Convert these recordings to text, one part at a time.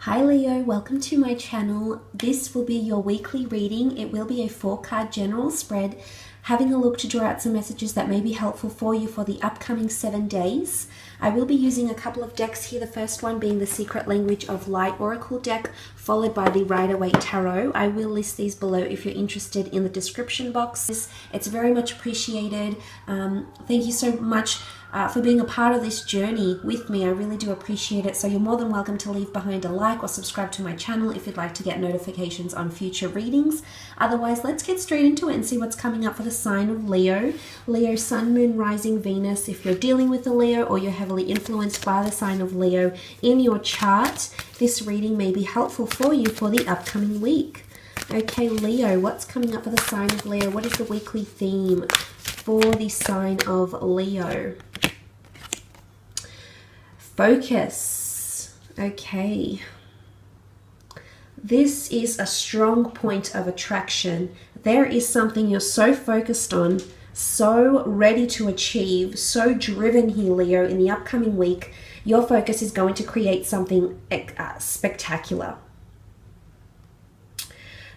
Hi Leo, welcome to my channel. This will be your weekly reading. It will be a 4-card general spread, having a look to draw out some messages that may be helpful for you for the upcoming 7 days. I will be using a couple of decks here, the first one being the Secret Language of Light Oracle deck, followed by the Rider-Waite Tarot. I will list these below if you're interested in the description box. It's very much appreciated. Thank you so much for being a part of this journey with me. I really do appreciate it. So you're more than welcome to leave behind a like or subscribe to my channel if you'd like to get notifications on future readings. Otherwise, let's get straight into it and see what's coming up for the sign of Leo. Leo, Sun, Moon, Rising, Venus. If you're dealing with a Leo or you're heavily influenced by the sign of Leo in your chart, this reading may be helpful for you for the upcoming week. Okay, Leo, what's coming up for the sign of Leo? What is the weekly theme for the sign of Leo? Focus. Okay. This is a strong point of attraction. There is something you're so focused on, so ready to achieve, so driven here, Leo, in the upcoming week. Your focus is going to create something spectacular.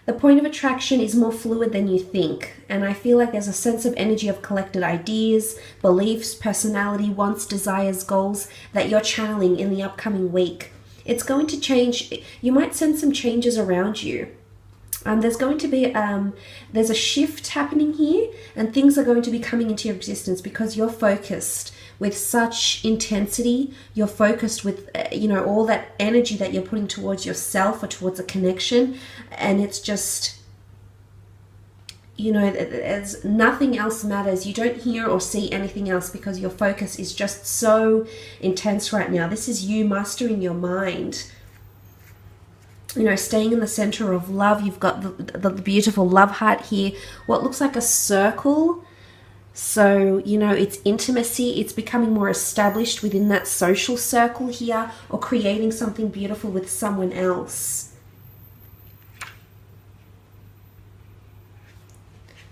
The point of attraction is more fluid than you think, and I feel like there's a sense of energy of collected ideas, beliefs, personality, wants, desires, goals that you're channeling in the upcoming week. It's going to change. You might sense some changes around you. There's going to be there's a shift happening here, and things are going to be coming into your existence because you're focused with such intensity. You're focused with all that energy that you're putting towards yourself or towards a connection, and it's just there's nothing else matters. You don't hear or see anything else because your focus is just so intense right now. This is you mastering your mind. Staying in the center of love. You've got the beautiful love heart here. What looks like a circle. So, it's intimacy. It's becoming more established within that social circle here, or creating something beautiful with someone else.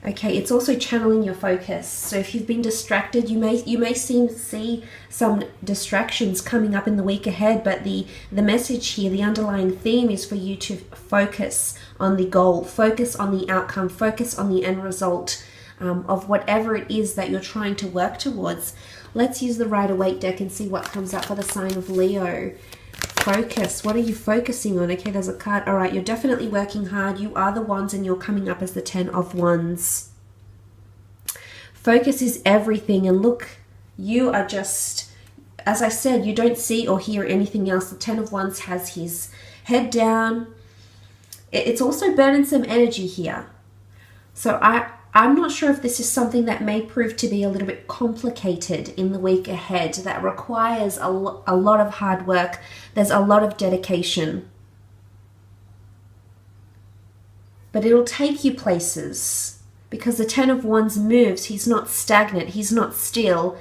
Okay, it's also channeling your focus. So if you've been distracted, you may see some distractions coming up in the week ahead, but the message here, the underlying theme is for you to focus on the goal, focus on the outcome, focus on the end result of whatever it is that you're trying to work towards. Let's use the Rider-Waite deck and see what comes up for the sign of Leo. Focus. What are you focusing on? Okay, there's a card. All right, you're definitely working hard. You are the Wands, and you're coming up as the 10 of Wands. Focus is everything. And look, you are just, as I said, you don't see or hear anything else. The 10 of Wands has his head down. It's also burning some energy here. So I'm not sure if this is something that may prove to be a little bit complicated in the week ahead, that requires a lot of hard work. There's a lot of dedication. But it'll take you places because the 10 of Wands moves. He's not stagnant. He's not still.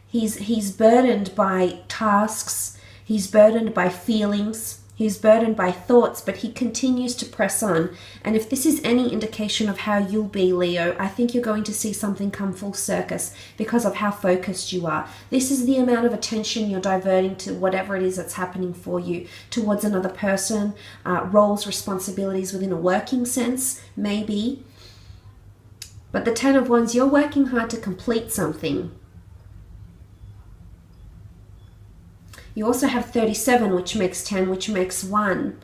He's burdened by tasks. He's burdened by feelings. He's burdened by thoughts, but he continues to press on. And if this is any indication of how you'll be, Leo, I think you're going to see something come full circus because of how focused you are. This is the amount of attention you're diverting to whatever it is that's happening for you, towards another person, roles, responsibilities within a working sense, maybe. But the 10 of Wands, you're working hard to complete something. You also have 37, which makes 10, which makes 1.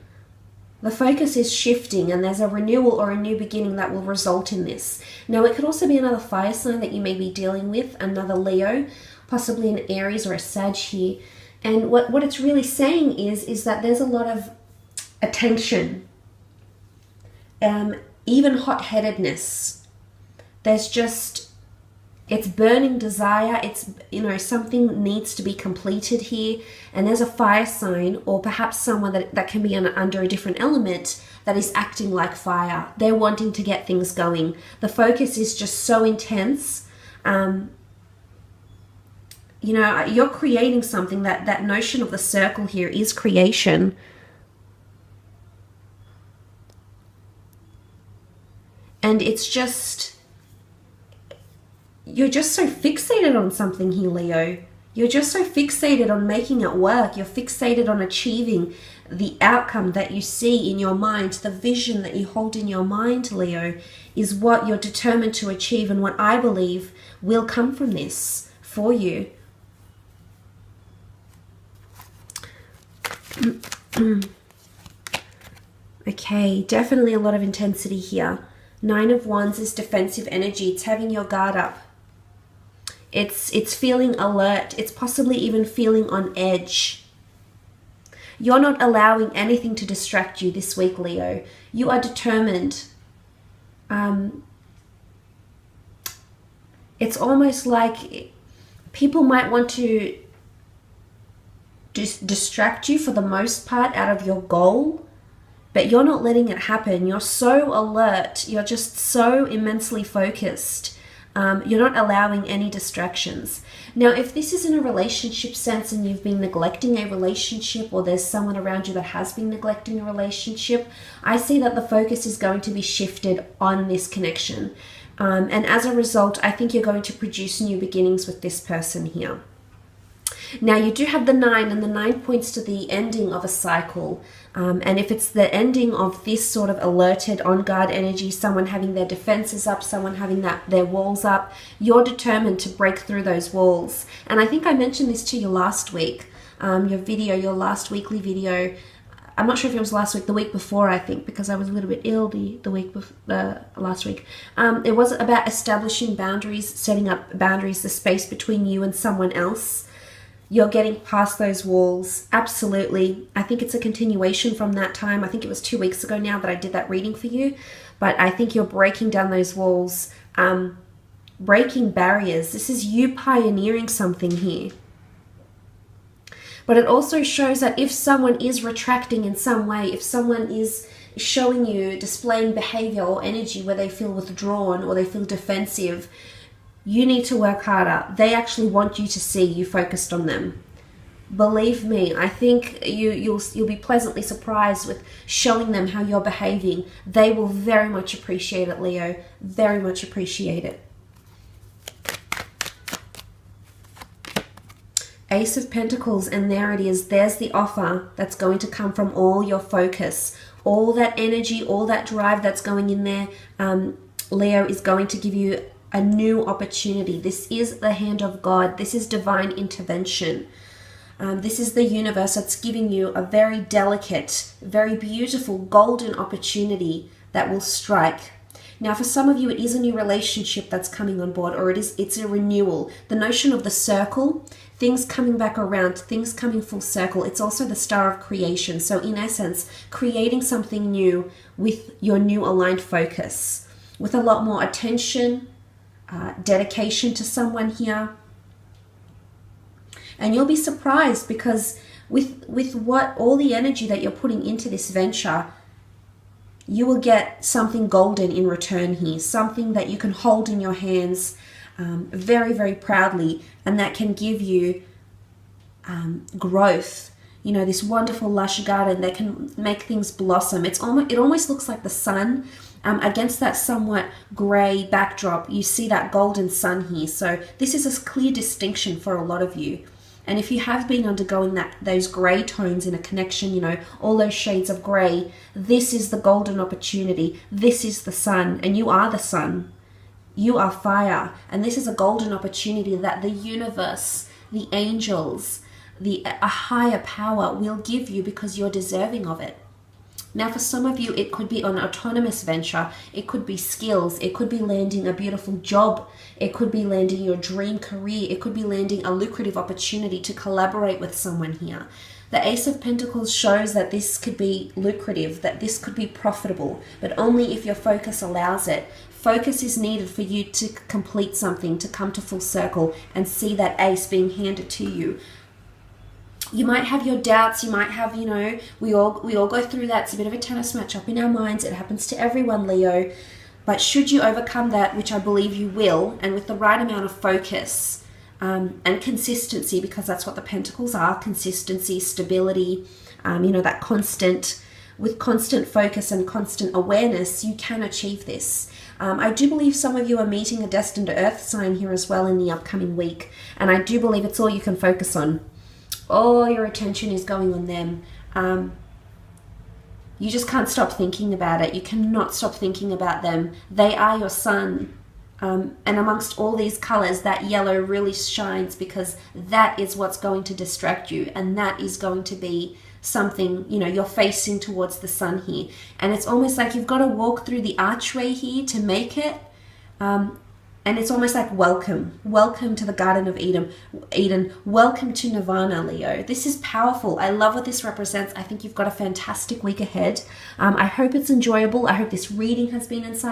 The focus is shifting, and there's a renewal or a new beginning that will result in this. Now, it could also be another fire sign that you may be dealing with, another Leo, possibly an Aries or a Sag here. And what it's really saying is that there's a lot of attention, even hot-headedness. There's just... it's burning desire. It's, something needs to be completed here. And there's a fire sign, or perhaps someone that can be under a different element that is acting like fire. They're wanting to get things going. The focus is just so intense. You're creating something. That notion of the circle here is creation. And it's just... you're just so fixated on something here, Leo. You're just so fixated on making it work. You're fixated on achieving the outcome that you see in your mind. The vision that you hold in your mind, Leo, is what you're determined to achieve, and what I believe will come from this for you. Okay, definitely a lot of intensity here. 9 of Wands is defensive energy. It's having your guard up. It's feeling alert. It's possibly even feeling on edge. You're not allowing anything to distract you this week, Leo. You are determined. It's almost like people might want to distract you for the most part out of your goal, but you're not letting it happen. You're so alert. You're just so immensely focused. You're not allowing any distractions. Now, if this is in a relationship sense and you've been neglecting a relationship, or there's someone around you that has been neglecting a relationship, I see that the focus is going to be shifted on this connection. And as a result, I think you're going to produce new beginnings with this person here. Now, you do have the 9, and the 9 points to the ending of a cycle. And if it's the ending of this sort of alerted, on guard energy, someone having their defenses up, someone having their walls up, you're determined to break through those walls. And I think I mentioned this to you last week, your last weekly video. I'm not sure if it was last week, the week before, I think, because I was a little bit ill the week before, last week. It was about establishing boundaries, setting up boundaries, the space between you and someone else. You're getting past those walls. Absolutely. I think it's a continuation from that time. I think it was 2 weeks ago now that I did that reading for you. But I think you're breaking down those walls, breaking barriers. This is you pioneering something here. But it also shows that if someone is retracting in some way, if someone is showing you, displaying behavior or energy where they feel withdrawn or they feel defensive, you need to work harder. They actually want you to see you focused on them. Believe me, I think you'll be pleasantly surprised with showing them how you're behaving. They will very much appreciate it, Leo. Very much appreciate it. Ace of Pentacles, and there it is. There's the offer that's going to come from all your focus. All that energy, all that drive that's going in there, Leo, is going to give you a new opportunity. This is the hand of God. This is divine intervention. This is the universe that's giving you a very delicate, very beautiful, golden opportunity that will strike. Now, for some of you, it is a new relationship that's coming on board, or it's a renewal. The notion of the circle, things coming back around, things coming full circle. It's also the star of creation. So in essence, creating something new with your new aligned focus, with a lot more attention, dedication to someone here. And you'll be surprised, because with what all the energy that you're putting into this venture, you will get something golden in return here, something that you can hold in your hands very, very proudly, and that can give you growth. You know, this wonderful lush garden that can make things blossom. It almost looks like the sun. Against that somewhat grey backdrop, you see that golden sun here. So this is a clear distinction for a lot of you. And if you have been undergoing those grey tones in a connection, you know, all those shades of grey, this is the golden opportunity. This is the sun, and you are the sun. You are fire. And this is a golden opportunity that the universe, the angels, a higher power will give you, because you're deserving of it. Now, for some of you, it could be an autonomous venture. It could be skills. It could be landing a beautiful job. It could be landing your dream career. It could be landing a lucrative opportunity to collaborate with someone here. The Ace of Pentacles shows that this could be lucrative, that this could be profitable, but only if your focus allows it. Focus is needed for you to complete something, to come to full circle and see that ace being handed to you. You might have your doubts, you might have, you know, we all go through that. It's a bit of a tennis match up in our minds. It happens to everyone, Leo. But should you overcome that, which I believe you will, and with the right amount of focus and consistency, because that's what the Pentacles are, consistency, stability, you know, that with constant focus and constant awareness, you can achieve this. I do believe some of you are meeting a destined earth sign here as well in the upcoming week. And I do believe it's all you can focus on. All your attention is going on them. You just can't stop thinking about it. You cannot stop thinking about them. They are your sun. And amongst all these colors, that yellow really shines because that is what's going to distract you. And that is going to be something, you know, you're facing towards the sun here. And it's almost like you've got to walk through the archway here to make it. And it's almost like welcome. Welcome to the Garden of Eden. Welcome to Nirvana, Leo. This is powerful. I love what this represents. I think you've got a fantastic week ahead. I hope it's enjoyable. I hope this reading has been insightful.